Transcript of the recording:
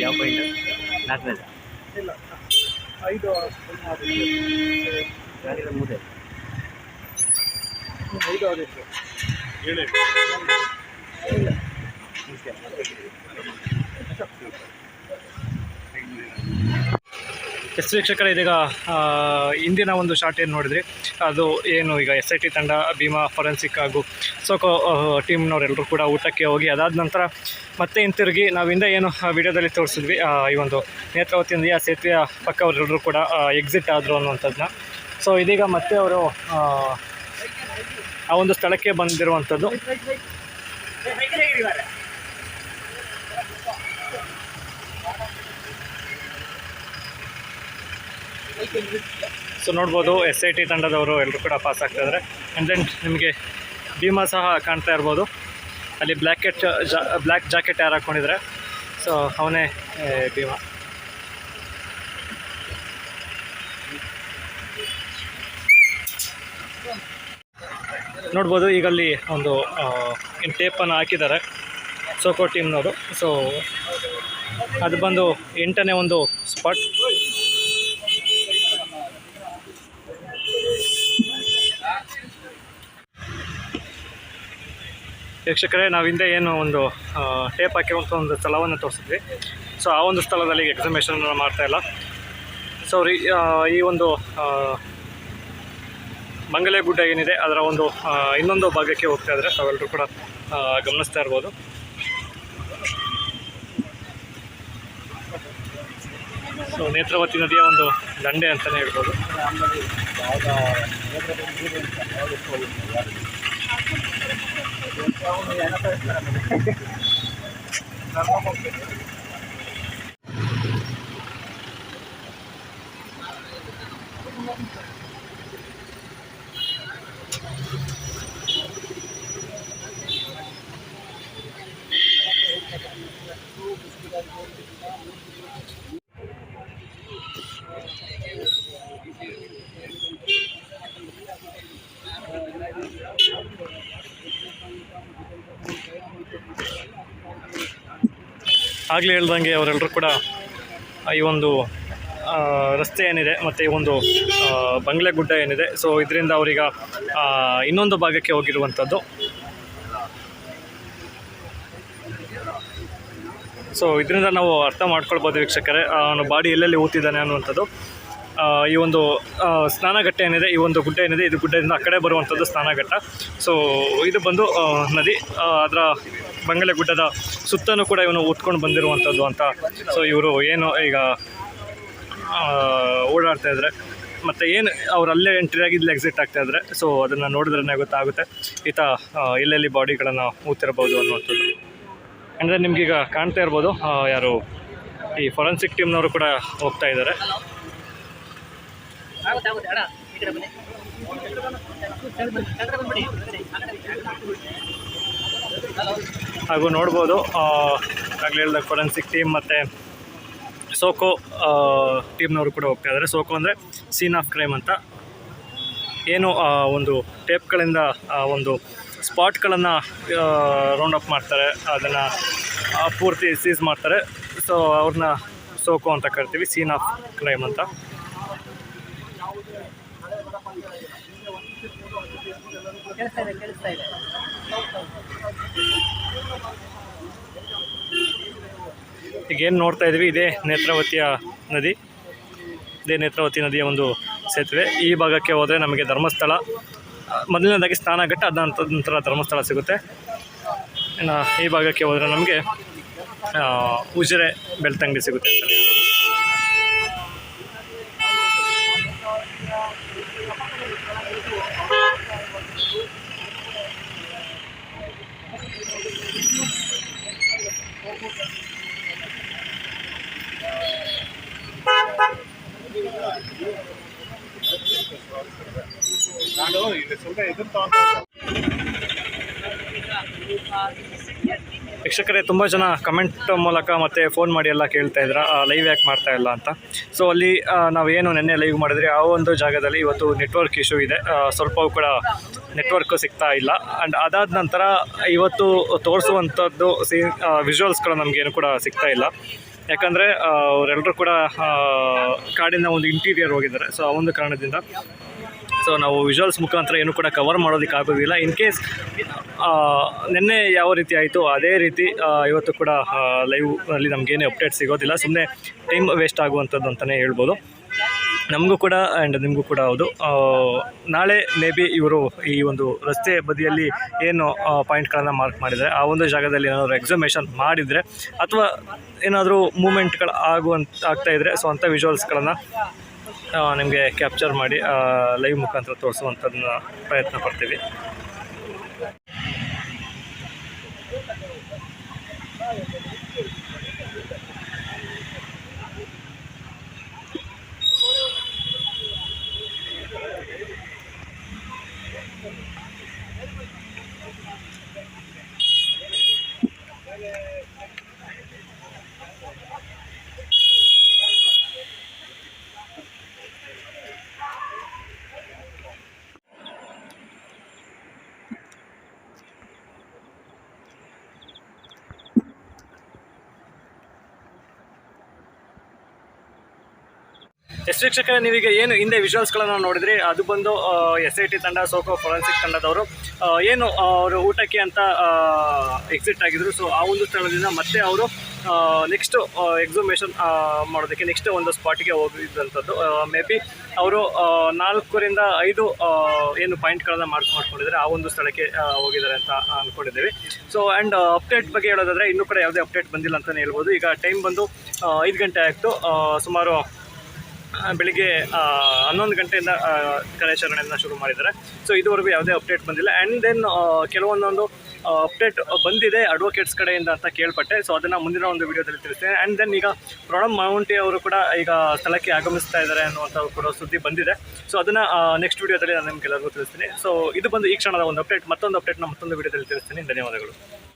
ಯಾವ ಪಾಯಿಂಟ್? 4 ಇಲ್ಲ 5 ಗಾಡಿಗಳ 3 5 ಆಗುತ್ತೆ 7 ಇಲ್ಲ ಎಸ್ ವೀಕ್ಷಕರೇ, ಇದೀಗ ಇಂದಿನ ಒಂದು ಶಾರ್ಟ್ ಏನು ನೋಡಿದ್ರಿ, ಅದು ಏನು ಈಗ SIT ತಂಡ, ಭೀಮಾ ಫೊರೆನ್ಸಿಕ್ ಹಾಗೂ ಸೋಕೋ ಟೀಮ್ನವರೆಲ್ಲರೂ ಕೂಡ ಊಟಕ್ಕೆ ಹೋಗಿ ಅದಾದ ನಂತರ ಮತ್ತೆ ಹಿಂತಿರುಗಿ ನಾವು ಹಿಂದೆ ಏನು ವಿಡಿಯೋದಲ್ಲಿ ತೋರಿಸಿದ್ವಿ, ಈ ಒಂದು ನೇತ್ರಾವತಿ ನದಿಯ ಸೇತುವೆಯ ಪಕ್ಕ ಅವರೆಲ್ಲರೂ ಕೂಡ ಎಕ್ಸಿಟ್ ಆದರು ಅನ್ನುವಂಥದ್ದನ್ನ. ಸೊ ಇದೀಗ ಮತ್ತೆ ಅವರು ಆ ಒಂದು ಸ್ಥಳಕ್ಕೆ ಬಂದಿರುವಂಥದ್ದು. ಸೊ ನೋಡ್ಬೋದು SIT ತಂಡದವರು ಎಲ್ಲರೂ ಕೂಡ ಪಾಸ್ ಆಗ್ತಾಯಿದ್ದಾರೆ. ಆ್ಯಂಡ್ ದೆನ್ ನಿಮಗೆ ಭೀಮಾ ಸಹ ಕಾಣ್ತಾ ಇರ್ಬೋದು. ಅಲ್ಲಿ ಬ್ಲ್ಯಾಕ್ ಜಾಕೆಟ್ ಯಾರು ಹಾಕ್ಕೊಂಡಿದ್ದಾರೆ, ಸೊ ಅವನೇ ಭೀಮಾ. ನೋಡ್ಬೋದು ಈಗ ಅಲ್ಲಿ ಒಂದು ಟೇಪನ್ನು ಹಾಕಿದ್ದಾರೆ ಸೋಕೋ ಟೀಮ್ನವರು. ಸೊ ಅದು ಬಂದು 8ನೇ ಒಂದು ಸ್ಪಾಟ್. ವೀಕ್ಷಕರೇ, ನಾವು ಹಿಂದೆ ಏನು ಒಂದು ಟೇಪ್ ಹಾಕಿರುವಂಥ ಒಂದು ಸ್ಥಳವನ್ನು ತೋರಿಸಿದ್ವಿ. ಸೊ ಆ ಒಂದು ಸ್ಥಳದಲ್ಲಿ ಎಕ್ಸಿಬಿಷನ್ ಮಾಡ್ತಾಯಿಲ್ಲ. ಸೊ ಈ ಒಂದು ಮಂಗಲೆ ಗುಡ್ಡ ಏನಿದೆ ಅದರ ಒಂದು ಇನ್ನೊಂದು ಭಾಗಕ್ಕೆ ಹೋಗ್ತಾ ಇದ್ದಾರೆ. ತಾವೆಲ್ಲರೂ ಕೂಡ ಗಮನಿಸ್ತಾ ಇರ್ಬೋದು. ಸೊ ನೇತ್ರಾವತಿ ನದಿಯ ಒಂದು ದಂಡೆ ಅಂತಲೇ ಹೇಳ್ಬೋದು. ಆಗಲೇ ಹೇಳ್ದಂಗೆ ಅವರೆಲ್ಲರೂ ಕೂಡ ಈ ಒಂದು ರಸ್ತೆ ಏನಿದೆ ಮತ್ತು ಈ ಒಂದು ಬಂಗ್ಲೆ ಗುಡ್ಡ ಏನಿದೆ, ಸೊ ಇದರಿಂದ ಅವರೀಗ ಇನ್ನೊಂದು ಭಾಗಕ್ಕೆ ಹೋಗಿರುವಂಥದ್ದು. ಸೊ ಇದರಿಂದ ನಾವು ಅರ್ಥ ಮಾಡ್ಕೊಳ್ಬೋದು ವೀಕ್ಷಕರೇ, ಅವನ ಬಾಡಿ ಎಲ್ಲೆಲ್ಲಿ ಊತಿದ್ದಾನೆ ಅನ್ನುವಂಥದ್ದು. ಈ ಒಂದು ಸ್ನಾನಘಟ್ಟ ಏನಿದೆ, ಈ ಒಂದು ಗುಡ್ಡ ಏನಿದೆ, ಇದು ಗುಡ್ಡದಿಂದ ಆ ಕಡೆ ಬರುವಂಥದ್ದು ಸ್ನಾನಘಟ್ಟ. ಸೊ ಇದು ಬಂದು ನದಿ, ಅದರ ಬಂಗಲೆ ಗುಡ್ಡದ ಸುತ್ತಲೂ ಕೂಡ ಇವನು ಊದ್ಕೊಂಡು ಬಂದಿರುವಂಥದ್ದು ಅಂತ. ಸೊ ಇವರು ಏನು ಈಗ ಓಡಾಡ್ತಾ ಇದ್ದಾರೆ, ಮತ್ತು ಏನು ಅವ್ರು ಅಲ್ಲೇ ಎಂಟ್ರಿಯಾಗಿ ಇಲ್ಲಿ ಎಕ್ಸಿಟ್ ಆಗ್ತಾಯಿದ್ರೆ, ಸೊ ಅದನ್ನು ನೋಡಿದ್ರೇ ಗೊತ್ತಾಗುತ್ತೆ ಈತ ಎಲ್ಲೆಲ್ಲಿ ಬಾಡಿಗಳನ್ನು ಊತಿರ್ಬೋದು ಅನ್ನುವಂಥದ್ದು. ಅಂದರೆ ನಿಮಗೀಗ ಕಾಣ್ತಾ ಇರ್ಬೋದು, ಯಾರು ಈ ಫೊರೆನ್ಸಿಕ್ ಟೀಮ್ನವರು ಕೂಡ ಹೋಗ್ತಾ ಇದ್ದಾರೆ. ಹಾಗೂ ನೋಡ್ಬೋದು ಆಗಲೇ ಹೇಳಿದ ಫೊರೆನ್ಸಿಕ್ ಟೀಮ್ ಮತ್ತು ಸೋಕೋ ಟೀಮ್ನವರು ಕೂಡ ಹೋಗ್ತಾ ಇದ್ದಾರೆ. ಸೋಕೋ ಅಂದರೆ ಸೀನ್ ಆಫ್ ಕ್ರೈಮ್ ಅಂತ. ಏನು ಒಂದು ಟೇಪ್ಗಳಿಂದ ಒಂದು ಸ್ಪಾಟ್ಗಳನ್ನು ರೌಂಡ್ ಅಪ್ ಮಾಡ್ತಾರೆ, ಅದನ್ನು ಪೂರ್ತಿ ಸೀಸ್ ಮಾಡ್ತಾರೆ. ಸೊ ಅವ್ರನ್ನ ಸೋಕೋ ಅಂತ ಕರಿತೀವಿ, ಸೀನ್ ಆಫ್ ಕ್ರೈಮ್ ಅಂತ. ಈಗೇನು ನೋಡ್ತಾ ಇದ್ವಿ, ಇದೇ ನೇತ್ರಾವತಿಯ ನದಿ, ಇದೇ ನೇತ್ರಾವತಿ ನದಿಯ ಒಂದು ಸೇತುವೆ. ಈ ಭಾಗಕ್ಕೆ ಹೋದರೆ ನಮಗೆ ಧರ್ಮಸ್ಥಳ, ಮೊದಲನೇದಾಗಿ ಸ್ನಾನಘಟ್ಟ, ಅದ ನಂತರ ಧರ್ಮಸ್ಥಳ ಸಿಗುತ್ತೆ. ಇನ್ನು ಈ ಭಾಗಕ್ಕೆ ಹೋದರೆ ನಮಗೆ ಉಜಿರೆ ಬೆಳ್ತಂಗಡಿ ಸಿಗುತ್ತೆ ಅಂತ ಹೇಳ್ಬೋದು. ವೀಕ್ಷಕರೇ, ತುಂಬ ಜನ ಕಮೆಂಟ್ ಮೂಲಕ ಮತ್ತು ಫೋನ್ ಮಾಡಿ ಎಲ್ಲ ಕೇಳ್ತಾ ಇದ್ರ ಲೈವ್ ಯಾಕೆ ಮಾಡ್ತಾ ಇಲ್ಲ ಅಂತ. ಸೊ ಅಲ್ಲಿ ನಾವೇನು ನಿನ್ನೆ ಲೈವ್ ಮಾಡಿದ್ರಿ ಆ ಒಂದು ಜಾಗದಲ್ಲಿ ಇವತ್ತು ನೆಟ್ವರ್ಕ್ ಇಶ್ಯೂ ಇದೆ, ಸ್ವಲ್ಪವೂ ಕೂಡ ನೆಟ್ವರ್ಕು ಸಿಗ್ತಾ ಇಲ್ಲ. ಆ್ಯಂಡ್ ಅದಾದ ನಂತರ ಇವತ್ತು ತೋರಿಸುವಂಥದ್ದು ವಿಜುವಲ್ಸ್ಗಳು ನಮಗೇನು ಕೂಡ ಸಿಗ್ತಾ ಇಲ್ಲ. ಯಾಕಂದರೆ ಅವರೆಲ್ಲರೂ ಕೂಡ ಕಾಡಿನ ಒಂದು ಇಂಟೀರಿಯರ್ ಹೋಗಿದ್ದಾರೆ. ಸೊ ಆ ಒಂದು ಕಾರಣದಿಂದ ಸೊ ನಾವು ವಿಜುವಲ್ಸ್ ಮುಖಾಂತರ ಏನು ಕೂಡ ಕವರ್ ಮಾಡೋದಕ್ಕೆ ಆಗೋದಿಲ್ಲ. ಇನ್ ಕೇಸ್ ನಿನ್ನೆ ಯಾವ ರೀತಿ ಆಯಿತು ಅದೇ ರೀತಿ ಇವತ್ತು ಕೂಡ ಲೈವ್ನಲ್ಲಿ ನಮಗೇನೇ ಅಪ್ಡೇಟ್ ಸಿಗೋದಿಲ್ಲ. ಸುಮ್ಮನೆ ಟೈಮ್ ವೇಸ್ಟ್ ಆಗುವಂಥದ್ದು ಅಂತಲೇ ಹೇಳ್ಬೋದು ನಮಗೂ ಕೂಡ ಆ್ಯಂಡ್ ನಿಮಗೂ ಕೂಡ. ಹೌದು, ನಾಳೆ ಮೇ ಬಿ ಇವರು ಈ ಒಂದು ರಸ್ತೆ ಬದಿಯಲ್ಲಿ ಏನು ಪಾಯಿಂಟ್ಗಳನ್ನು ಮಾರ್ಕ್ ಮಾಡಿದರೆ ಆ ಒಂದು ಜಾಗದಲ್ಲಿ ಏನಾದರೂ ಎಕ್ಸಿಬಿಷನ್ ಮಾಡಿದರೆ ಅಥವಾ ಏನಾದರೂ ಮೂಮೆಂಟ್ಗಳು ಆಗ್ತಾಯಿದ್ರೆ ಸೊ ಅಂಥ ವಿಜುವಲ್ಸ್ಗಳನ್ನು ನಿಮಗೆ ಕ್ಯಾಪ್ಚರ್ ಮಾಡಿ ಲೈವ್ ಮುಖಾಂತರ ತೋರಿಸುವಂಥದ್ದನ್ನ ಪ್ರಯತ್ನ ಪಡ್ತೀವಿ. ವೀಕ್ಷಕರೇ, ನೀವೀಗ ಏನು ಹಿಂದೆ ವಿಜುವಲ್ಸ್ಗಳನ್ನು ನೋಡಿದ್ರಿ ಅದು ಬಂದು SIT ತಂಡ, ಸೋಕೋ ಫೊರೆನ್ಸಿಕ್ ತಂಡದವರು ಏನು ಅವರು ಊಟಕ್ಕೆ ಅಂತ ಎಕ್ಸಿಟ್ ಆಗಿದ್ರು. ಸೊ ಆ ಒಂದು ಸ್ಥಳದಿಂದ ಮತ್ತೆ ಅವರು ನೆಕ್ಸ್ಟ್ ಎಕ್ಸಿಬಿಷನ್ ಮಾಡೋದಕ್ಕೆ ನೆಕ್ಸ್ಟ್ ಒಂದು ಸ್ಪಾಟಿಗೆ ಹೋಗಿದ್ದಂಥದ್ದು. ಮೇ ಬಿ ಅವರು 4ರಿಂದ 5 ಏನು ಪಾಯಿಂಟ್ಗಳನ್ನು ಮಾಡ್ಕೊಂಡಿದ್ದಾರೆ ಆ ಒಂದು ಸ್ಥಳಕ್ಕೆ ಹೋಗಿದ್ದಾರೆ ಅಂತ ಅಂದ್ಕೊಂಡಿದ್ದೀವಿ. ಸೊ ಆ್ಯಂಡ್ ಅಪ್ಡೇಟ್ ಬಗ್ಗೆ ಹೇಳೋದಾದರೆ ಇನ್ನೂ ಕೂಡ ಯಾವುದೇ ಅಪ್ಡೇಟ್ ಬಂದಿಲ್ಲ ಅಂತಲೇ ಹೇಳ್ಬೋದು. ಈಗ ಟೈಮ್ ಬಂದು 5 ಗಂಟೆ ಆಯಿತು. ಸುಮಾರು ಬೆಳಿಗ್ಗೆ 11 ಗಂಟೆಯಿಂದ ಕಾರ್ಯಾಚರಣೆಯನ್ನು ಶುರು ಮಾಡಿದ್ದಾರೆ. ಸೊ ಇದುವರೆಗೂ ಯಾವುದೇ ಅಪ್ಡೇಟ್ ಬಂದಿಲ್ಲ. ಆ್ಯಂಡ್ ದೆನ್ ಕೆಲವೊಂದೊಂದು ಅಪ್ಡೇಟ್ ಬಂದಿದೆ ಅಡ್ವೊಕೇಟ್ಸ್ ಕಡೆಯಿಂದ ಅಂತ ಕೇಳ್ಪಟ್ಟೆ. ಸೊ ಅದನ್ನು ಮುಂದಿನ ಒಂದು ವಿಡಿಯೋದಲ್ಲಿ ತಿಳಿಸ್ತೇನೆ. ಆ್ಯಂಡ್ ದೆನ್ ಈಗ ಪ್ರಣಬ್ ಮೌಂಟಿ ಅವರು ಕೂಡ ಈಗ ಸ್ಥಳಕ್ಕೆ ಆಗಮಿಸ್ತಾ ಇದ್ದಾರೆ ಅನ್ನುವಂಥ ಕೂಡ ಸುದ್ದಿ ಬಂದಿದೆ. ಸೊ ಅದನ್ನು ನೆಕ್ಸ್ಟ್ ವಿಡಿಯೋದಲ್ಲಿ ನಾನು ನಿಮಗೆಲ್ಲರಿಗೂ ತಿಳಿಸ್ತೀನಿ. ಸೊ ಇದು ಬಂದು ಈ ಕ್ಷಣದ ಒಂದು ಅಪ್ಡೇಟ್. ಮತ್ತೊಂದು ಅಪ್ಡೇಟ್ನ ಮತ್ತೊಂದು ವಿಡಿಯೋದಲ್ಲಿ ತಿಳಿಸ್ತೀನಿ. ಧನ್ಯವಾದಗಳು.